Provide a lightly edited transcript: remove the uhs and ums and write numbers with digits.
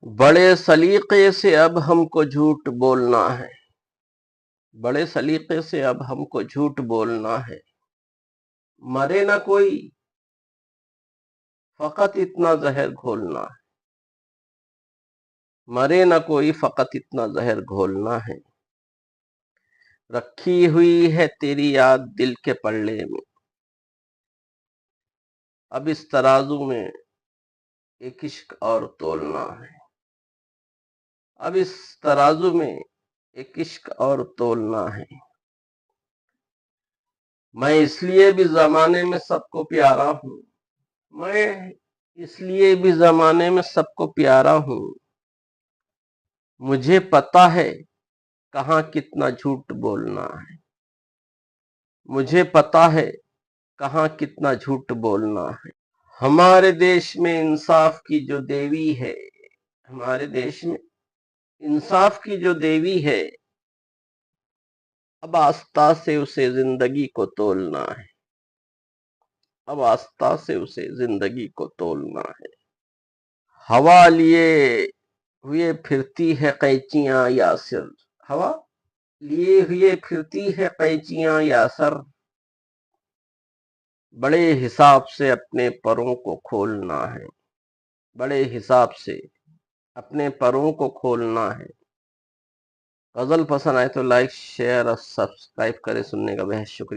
بڑے سلیقے سے اب ہم کو جھوٹ بولنا ہے، بڑے سلیقے سے اب ہم کو جھوٹ بولنا ہے، مرے نہ کوئی فقط اتنا زہر گھولنا ہے، مرے نہ کوئی فقط اتنا زہر گھولنا ہے، رکھی ہوئی ہے تیری یاد دل کے پلڑے میں، اب اس ترازو میں ایک عشق اور تولنا ہے، اب اس ترازو میں ایک عشق اور تولنا ہے، میں اس لیے بھی زمانے میں سب کو پیارا ہوں، میں اس لیے بھی زمانے میں سب کو پیارا ہوں، مجھے پتا ہے کہاں کتنا جھوٹ بولنا ہے، مجھے پتا ہے کہاں کتنا جھوٹ بولنا ہے، ہمارے دیش میں انصاف کی جو دیوی ہے، ہمارے دیش میں انصاف کی جو دیوی ہے، اب آستہ سے اسے زندگی کو تولنا ہے، اب آستہ سے اسے زندگی کو تولنا ہے، ہوا لیے ہوئے پھرتی ہے قینچیاں یاسر، ہوا لیے ہوئے پھرتی ہے قینچیاں یاسر، بڑے حساب سے اپنے پروں کو کھولنا ہے، بڑے حساب سے اپنے پروں کو کھولنا ہے۔ غزل پسند آئے تو لائک شیئر اور سبسکرائب کریں۔ سننے کا بہت شکریہ۔